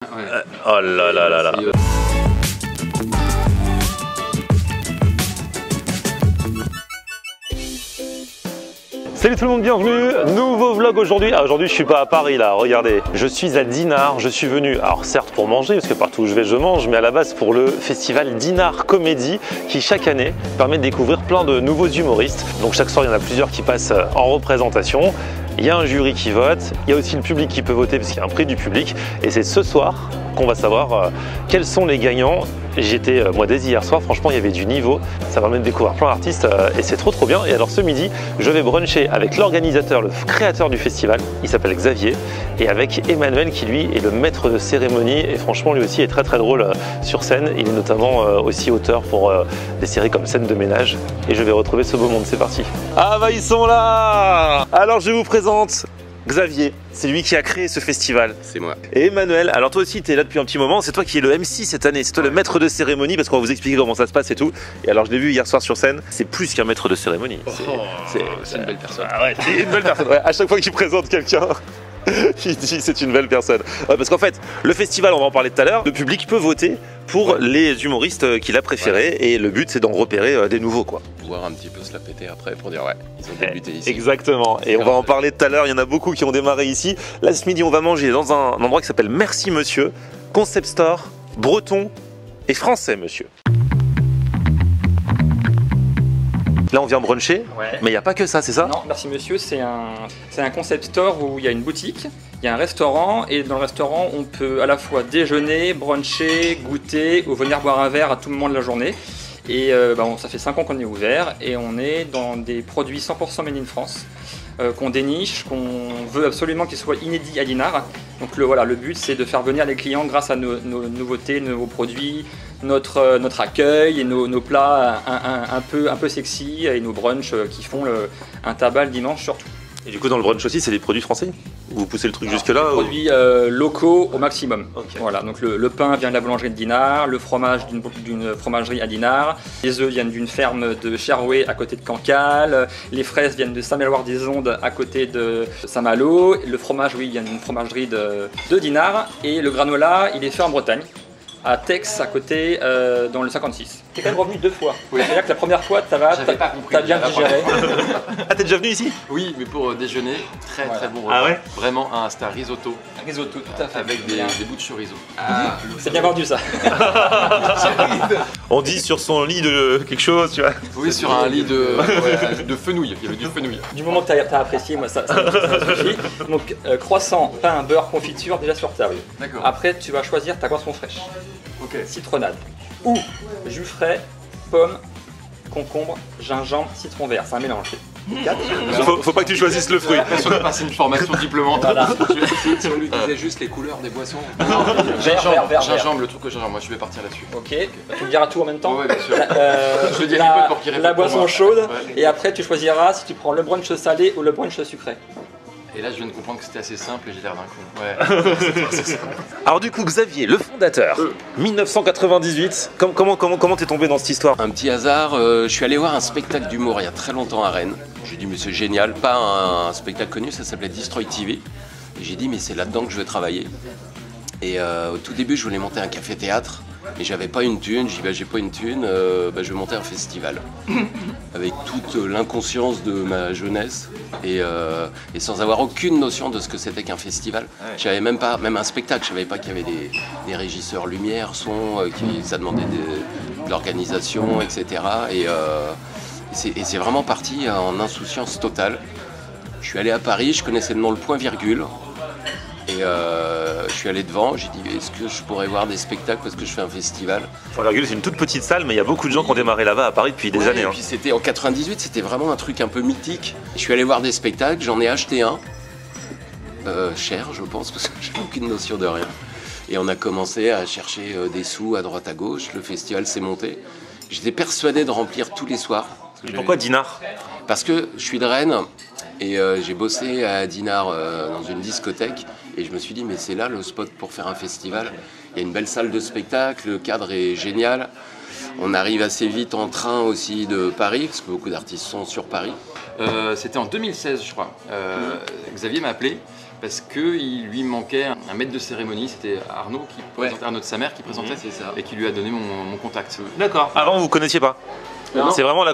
Ouais. Oh là là là là. Salut tout le monde, bienvenue, nouveau vlog aujourd'hui. Aujourd'hui je suis pas à Paris là, regardez, je suis à Dinard, je suis venu, alors certes pour manger, parce que partout où je vais je mange, mais à la base pour le festival Dinard Comédie qui chaque année permet de découvrir plein de nouveaux humoristes. Donc chaque soir il y en a plusieurs qui passent en représentation. Il y a un jury qui vote, il y a aussi le public qui peut voter parce qu'il y a un prix du public. Et c'est ce soir qu'on va savoir quels sont les gagnants. J'étais moi dès hier soir, franchement il y avait du niveau, ça permet de découvrir plein d'artistes et c'est trop bien. Et alors ce midi, je vais bruncher avec l'organisateur, le créateur du festival, il s'appelle Xavier, et avec Emmanuel qui lui est le maître de cérémonie et franchement lui aussi est très drôle sur scène. Il est notamment aussi auteur pour des séries comme Scène de ménage et je vais retrouver ce beau monde, c'est parti. Ah bah ils sont là. Alors je vous présente Xavier, c'est lui qui a créé ce festival. C'est moi. Et Emmanuel, alors toi aussi tu es là depuis un petit moment, c'est toi qui es le MC cette année, c'est toi le maître de cérémonie parce qu'on va vous expliquer comment ça se passe et tout. Et alors je l'ai vu hier soir sur scène, c'est plus qu'un maître de cérémonie. C'est une belle personne. Ah ouais, c'est une belle personne. Ouais, à chaque fois qu'il présente quelqu'un, il dit c'est une belle personne. Ouais, parce qu'en fait, le festival, on va en parler tout à l'heure, le public peut voter pour les humoristes qu'il a préférés et le but c'est d'en repérer des nouveaux quoi. Pouvoir un petit peu se la péter après pour dire ouais, ils ont débuté ici. Exactement, et on va en parler tout à l'heure, il y en a beaucoup qui ont démarré ici. Là ce midi on va manger dans un endroit qui s'appelle Merci Monsieur, concept store, breton et français monsieur. Là on vient bruncher, Ouais. mais il n'y a pas que ça, c'est ça? Non, Merci Monsieur, c'est un concept store où il y a une boutique, il y a un restaurant, et dans le restaurant, on peut à la fois déjeuner, bruncher, goûter ou venir boire un verre à tout moment de la journée. Et ça fait 5 ans qu'on est ouvert et on est dans des produits 100% made in France qu'on déniche, qu'on veut absolument qu'ils soient inédits à Dinard. Donc le but c'est de faire venir les clients grâce à nos nouveautés, nos produits, notre accueil et nos plats un peu sexy et nos brunchs qui font un tabac le dimanche surtout. Et du coup dans le brunch aussi c'est des produits français? Vous poussez le truc jusque là? Des produits locaux au maximum. Okay. Voilà, donc le pain vient de la boulangerie de Dinard, le fromage d'une fromagerie à Dinard, les œufs viennent d'une ferme de Cherrouet à côté de Cancale, les fraises viennent de Saint-Méloire-des-Ondes à côté de Saint-Malo, le fromage vient d'une fromagerie de Dinard et le granola il est fait en Bretagne, à Tex à côté dans le 56. T'es quand même revenu 2 fois. Oui. C'est-à-dire que la première fois t'as bien digéré. Ah t'es déjà venu ici? Oui, mais pour déjeuner, très bon repas. Ah ouais? Vraiment c'est un risotto. Un risotto, tout à fait. Avec des bouts de chorizo. C'est bien vendu ça. On dit sur son lit de quelque chose, tu vois. Oui, sur un lit de fenouil. Il y avait du fenouil. Du moment que tu as apprécié, moi ça suffit. Donc croissant, pain, beurre, confiture déjà sur table. D'accord. Après tu vas choisir ta boisson fraîche, Ok. citronnade ou jus frais, pomme, concombre, gingembre, citron vert. C'est un mélange. 4. Faut pas que tu choisisses le fruit. J'ai l'impression de passer une formation diplômante. Voilà. Si on lui disait juste les couleurs des boissons. Vert. Gingembre, le truc que gingembre, moi je vais partir là-dessus. Ok, tu me diras tout en même temps. Ouais, bien sûr. Je le dis à la, Nicotte pour qu'il répète la pour boisson moi. chaude Ouais. et après tu choisiras si tu prends le brunch salé ou le brunch sucré. Et là je viens de comprendre que c'était assez simple et j'ai l'air d'un con. Ouais. Alors du coup Xavier, le fondateur, 1998, comment t'es tombé dans cette histoire? Un petit hasard, je suis allé voir un spectacle d'humour il y a très longtemps à Rennes. J'ai dit mais c'est génial, pas un spectacle connu, ça s'appelait Destroy TV. Et j'ai dit mais c'est là-dedans que je veux travailler. Et au tout début je voulais monter un café-théâtre, mais j'avais pas une thune, j'ai dit bah j'ai pas une thune, je vais monter un festival. Avec toute l'inconscience de ma jeunesse et sans avoir aucune notion de ce que c'était qu'un festival. Je savais même pas, même un spectacle, je savais pas qu'il y avait des régisseurs lumière, son, ça demandait de l'organisation, etc. Et c'est vraiment parti en insouciance totale. Je suis allé à Paris, je connaissais le nom Le Point Virgule. Et je suis allé devant, j'ai dit est-ce que je pourrais voir des spectacles parce que je fais un festival. Point Virgule, c'est une toute petite salle, mais il y a beaucoup de gens qui ont démarré là-bas à Paris depuis des années. Et puis c'était en 98, c'était vraiment un truc un peu mythique. Je suis allé voir des spectacles, j'en ai acheté un, cher je pense, parce que j'avais aucune notion de rien. Et on a commencé à chercher des sous à droite à gauche, le festival s'est monté. J'étais persuadé de remplir tous les soirs. Pourquoi Dinard? Parce que je suis de Rennes et j'ai bossé à Dinard dans une discothèque et je me suis dit mais c'est là le spot pour faire un festival. Il y a une belle salle de spectacle, le cadre est génial. On arrive assez vite en train aussi de Paris parce que beaucoup d'artistes sont sur Paris. C'était en 2016 je crois. Xavier m'a appelé parce qu'il lui manquait un maître de cérémonie, c'était Arnaud, Arnaud de sa mère qui présentait, et qui lui a donné mon contact. D'accord. Avant, vous ne connaissiez pas? C'est vraiment la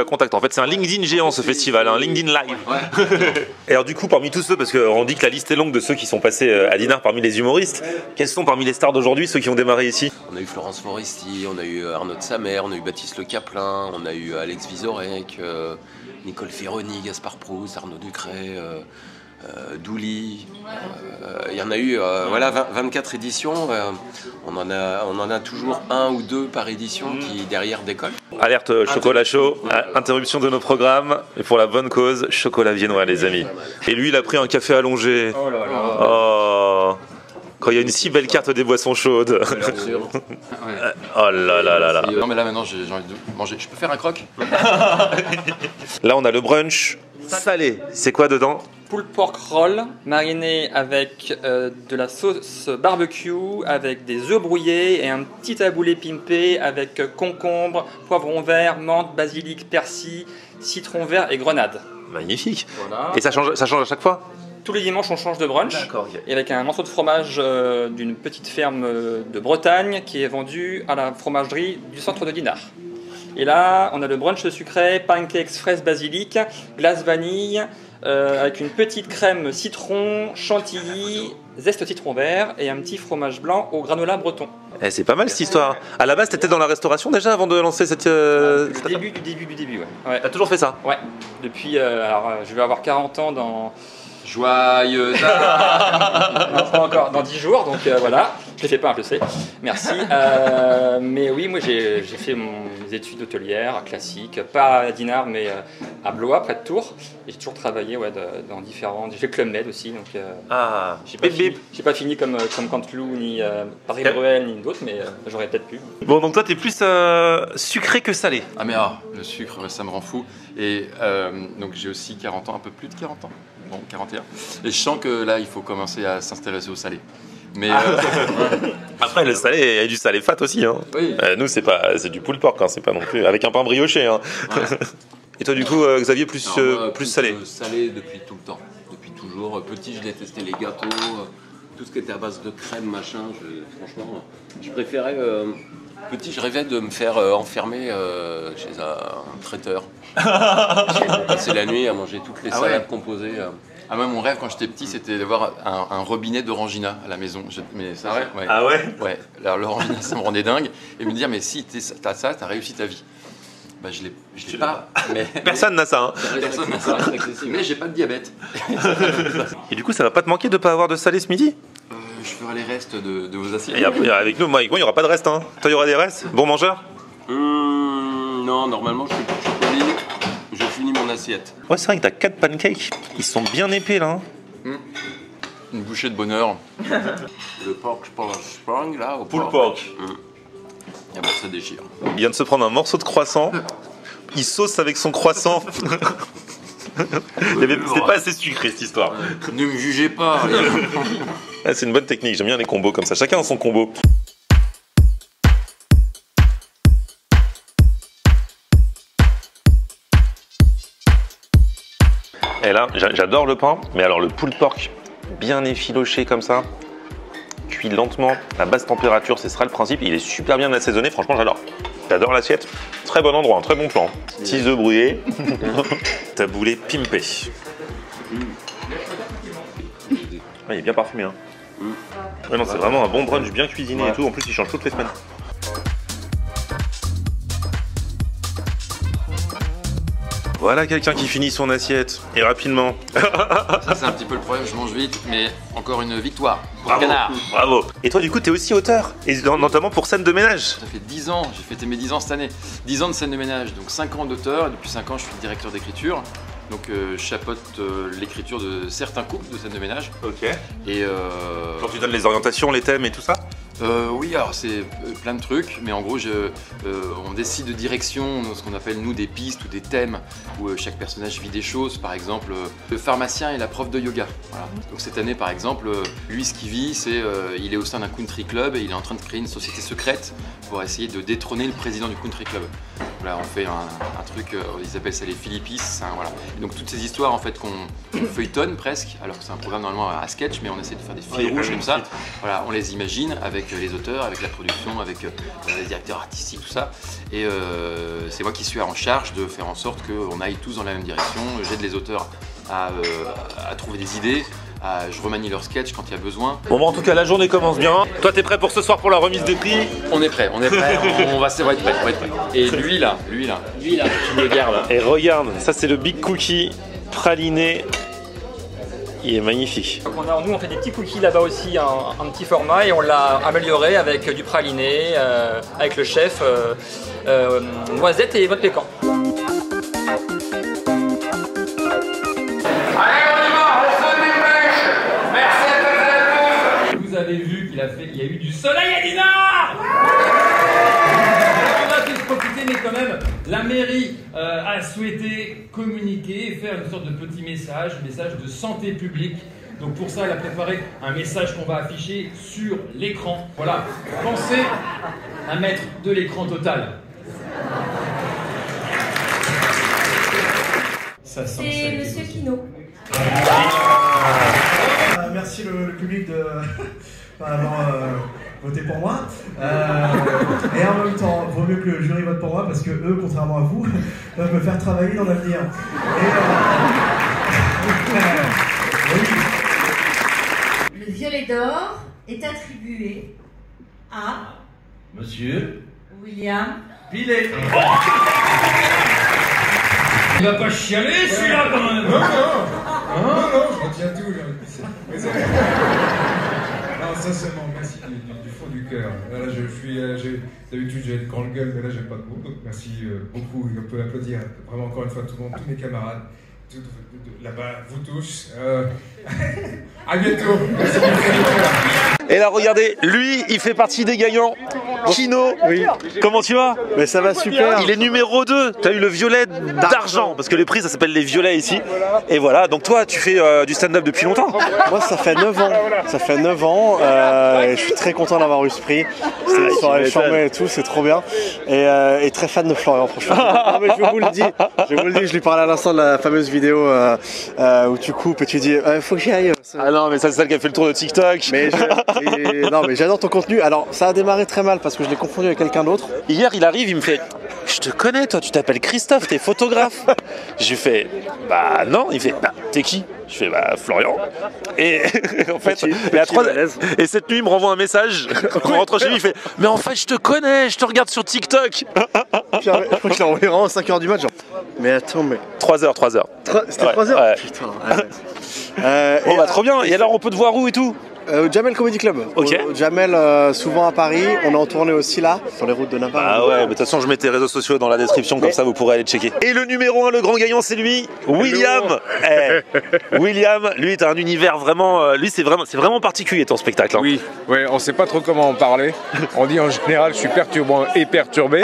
contact. En fait, c'est un LinkedIn géant ce festival, un LinkedIn live. Ouais. Et alors du coup, parmi tous ceux, parce qu'on dit que la liste est longue de ceux qui sont passés à Dinard parmi les humoristes, quels sont parmi les stars d'aujourd'hui ceux qui ont démarré ici? On a eu Florence Foresti, on a eu Arnaud de sa mère, on a eu Baptiste Le Caplin, on a eu Alex Vizorek, Nicole Ferroni, Gaspard Proust, Arnaud Ducret, Douli. Il y en a eu 24 éditions. On en a toujours 1 ou 2 par édition qui derrière décollent. Alerte chocolat chaud, interruption de nos programmes, et pour la bonne cause, chocolat viennois les amis. Et lui il a pris un café allongé. Oh là là. Oh, quand il y a une si belle carte des boissons chaudes. Oh là là là là. Non mais là maintenant j'ai envie de manger. Je peux faire un croc? Là on a le brunch salé. C'est quoi dedans? Pulled pork roll mariné avec de la sauce barbecue, avec des œufs brouillés et un petit taboulé pimpé avec concombre, poivron vert, menthe, basilic, persil, citron vert et grenade. Magnifique. Voilà. Et ça change à chaque fois? Tous les dimanches on change de brunch. D'accord, ok. Et avec un morceau de fromage d'une petite ferme de Bretagne qui est vendu à la fromagerie du centre de Dinard. Et là on a le brunch sucré, pancakes fraises basilic, glace vanille, avec une petite crème citron, chantilly, zeste citron vert et un petit fromage blanc au granola breton. Eh, c'est pas mal cette histoire. À la base, t'étais dans la restauration déjà avant de lancer cette. Du début, ouais. T'as toujours fait ça? Ouais. Depuis, je vais avoir 40 ans dans. Joyeux non, pas encore, dans 10 jours, donc voilà. Je ne les fais pas, je sais. Merci. Mais oui, moi j'ai fait mes études hôtelières classiques, pas à Dinard, mais à Blois, près de Tours. Et j'ai toujours travaillé dans différents. J'ai fait Club Med aussi, donc j'ai pas fini comme Canteloup, ni Paris-Bruel, ni d'autres, mais j'aurais peut-être pu. Bon, donc toi, t'es plus sucré que salé. Ah, mais le sucre, ça me rend fou. Et donc j'ai aussi 40 ans, un peu plus de 40 ans. Bon, 41. Et je sens que là, il faut commencer à s'intéresser au salé. Mais après, le salé, il y a du salé fat aussi. Hein. Oui. Nous, c'est du pulled pork, hein, c'est pas non plus avec un pain brioché. Hein. Ouais. Et toi, du coup, Xavier, plus salé? Salé depuis tout le temps, depuis toujours. Petit, je détestais les gâteaux, tout ce qui était à base de crème, machin. Franchement, je préférais. Petit, je rêvais de me faire enfermer chez un traiteur. Passer la nuit à manger toutes les salades composées. Ah, moi, mon rêve quand j'étais petit, c'était d'avoir un robinet d'orangina à la maison. Mais ça, ouais. Ah ouais? Ouais. Alors l'orangina, ça me rendait dingue. Et me dire, mais si t'as ça, t'as réussi ta vie. Bah, je l'ai pas. Mais personne n'a ça. Hein. Personne n'a ça. Mais j'ai pas de diabète. Et du coup, ça va pas te manquer de pas avoir de salé ce midi? Je ferai les restes de vos assiettes. Et après, avec nous, moi, il n'y aura pas de reste. Hein. Toi, il y aura des restes? Bon mangeur? Non, normalement, je suis poli. Je finis mon assiette. Ouais, c'est vrai que t'as 4 pancakes. Ils sont bien épais là. Hein. Une bouchée de bonheur. Le pork sprung là, au pulled pork. Et bon, ça déchire. Il vient de se prendre un morceau de croissant. Il sauce avec son croissant. C'était pas assez sucré cette histoire. Ne me jugez pas. Ah, c'est une bonne technique, j'aime bien les combos comme ça. Chacun a son combo. Et là, j'adore le pain, mais alors le pulled pork bien effiloché comme ça, cuit lentement, à basse température, ce sera le principe. Il est super bien assaisonné, franchement j'adore. J'adore l'assiette, très bon endroit, un très bon plan. Petits œufs brouillés, taboulé pimpé. Ah, il est bien parfumé. Hein. Ouais, non, c'est vraiment un bon brunch bien cuisiné et tout. En plus, il change toutes les semaines. Voilà quelqu'un qui finit son assiette et rapidement. Ça, c'est un petit peu le problème, je mange vite, mais encore une victoire pour le canard. Bravo. Et toi, du coup, t'es aussi auteur, et notamment pour scène de ménage. Ça fait 10 ans, j'ai fêté mes 10 ans cette année. 10 ans de scène de ménage, donc 5 ans d'auteur, et depuis 5 ans, je suis directeur d'écriture. Donc, je chapeaute l'écriture de certains couples de scène de ménage. Ok. Et genre, tu donnes les orientations, les thèmes et tout ça? Oui, alors c'est plein de trucs, mais en gros, on décide de direction, ce qu'on appelle nous des pistes ou des thèmes, où chaque personnage vit des choses. Par exemple, le pharmacien et la prof de yoga. Voilà. Donc cette année, par exemple, lui, ce qu'il vit, c'est il est au sein d'un country club et il est en train de créer une société secrète pour essayer de détrôner le président du country club. Voilà, on fait un truc, ils appellent ça les Philippis, voilà. Et donc toutes ces histoires en fait qu'on feuilletonne presque, alors que c'est un programme normalement à sketch, mais on essaie de faire des fils rouges comme ça. Voilà, on les imagine avec les auteurs, avec la production, avec les directeurs artistiques, tout ça. Et c'est moi qui suis en charge de faire en sorte qu'on aille tous dans la même direction. J'aide les auteurs à trouver des idées. Je remanie leur sketch quand il y a besoin. Bon, en tout cas, la journée commence bien. Toi, t'es prêt pour ce soir pour la remise des prix? On est prêt, on va être prêt, on va être prêt. Et lui là, tu me le gardes là. Et regarde, ça c'est le Big Cookie praliné. Il est magnifique. Donc nous on fait des petits cookies là-bas aussi, un petit format, et on l'a amélioré avec du praliné, avec le chef noisette et votre pécan. Vous avez vu qu'il y a eu du soleil à Dinard. On va tous profiter, mais quand même, la mairie a souhaité communiquer et faire une sorte de petit message de santé publique. Donc pour ça, elle a préparé un message qu'on va afficher sur l'écran. Voilà, pensez à mettre de l'écran total. Ça sent c'est Monsieur Kino. Merci le public d'avoir voté pour moi. Et en même temps, vaut mieux que le jury vote pour moi parce que eux, contrairement à vous, peuvent me faire travailler dans l'avenir. Le violet d'or est attribué à Monsieur William Pilet. Il va pas chialer celui-là quand même. Non, je retiens tout. Non, sincèrement, merci du fond du cœur. Là, d'habitude j'ai une grande gueule, mais là j'ai pas de mots. Donc merci beaucoup. On peut applaudir vraiment encore une fois tout le monde, tous mes camarades, là-bas, vous tous. À bientôt. Merci beaucoup. Et là, regardez, lui, il fait partie des gagnants. Kino, oui. Comment tu vas? Mais ça va super. Il est numéro 2. Tu as eu le violet d'argent, parce que les prix, ça s'appelle les violets ici. Et voilà, donc toi, tu fais du stand-up depuis longtemps? Moi, ça fait 9 ans. Ça fait 9 ans. Et je suis très content d'avoir eu ce prix. C'est une soirée charmée et tout, c'est trop bien. Et très fan de Florian, franchement. Non, mais je vous le dis, je lui parlais à l'instant de la fameuse vidéo où tu coupes et tu dis faut que j'y aille. Ah non, mais ça, c'est celle qui a fait le tour de TikTok. Non, mais j'adore ton contenu. Alors, ça a démarré très mal parce que je l'ai confondu avec quelqu'un d'autre. Hier, il arrive, il me fait je te connais, toi, tu t'appelles Christophe, t'es photographe. Je lui fais bah non. Il fait bah t'es qui? Je fais bah Florian. Et en fait, et cette nuit, il me renvoie un message. Quand on rentre chez lui, il fait mais en fait, je te connais, je te regarde sur TikTok. Je crois que je l'ai envoyé vraiment à 5h du mat, genre. Mais attends, mais. 3h. C'était 3h? Ouais. Putain. Bon bah trop bien. Et alors, on peut te voir où et tout? Au Jamel Comedy Club. Ok. Au Jamel, souvent à Paris. On est en tournée aussi là, sur les routes de Navarre. Ah ouais, mais de toute façon, je mets tes réseaux sociaux dans la description, comme ça vous pourrez aller checker. Et le numéro 1, le grand gagnant, c'est lui, William. William, lui, est un univers vraiment. Lui, c'est vraiment particulier ton spectacle. Hein. Oui, on sait pas trop comment en parler. On dit en général, je suis perturbant et perturbé.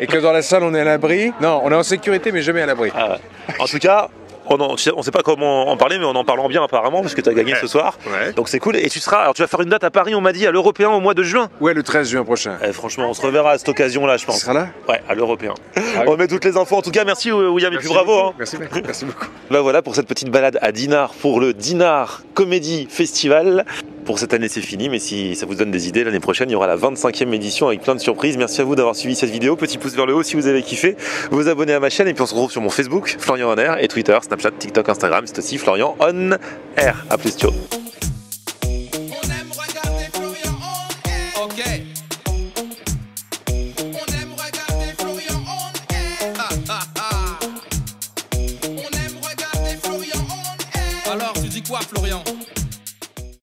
Et que dans la salle, on est à l'abri. Non, on est en sécurité, mais jamais à l'abri. Ah ouais. En tout cas. On sait pas comment en parler, mais on en parle bien apparemment parce que tu as gagné ce soir. Ouais. Donc c'est cool. Et tu vas faire une date à Paris, on m'a dit, à l'Européen au mois de juin. Ouais, le 13 juin prochain. Franchement, on se reverra à cette occasion-là, je pense. Tu seras là? Ouais, à l'Européen. On met toutes les infos. En tout cas, merci William, et puis bravo. Hein. Merci beaucoup. Bah voilà pour cette petite balade à Dinard pour le Dinard Comedy Festival. Pour cette année, c'est fini, mais si ça vous donne des idées, l'année prochaine, il y aura la 25e édition avec plein de surprises. Merci à vous d'avoir suivi cette vidéo. Petit pouce vers le haut si vous avez kiffé. Vous abonnez à ma chaîne et puis on se retrouve sur mon Facebook, Florian On Air, et Twitter, Snapchat, TikTok, Instagram. C'est aussi Florian On Air. A plus, ciao. Alors, tu dis quoi, Florian?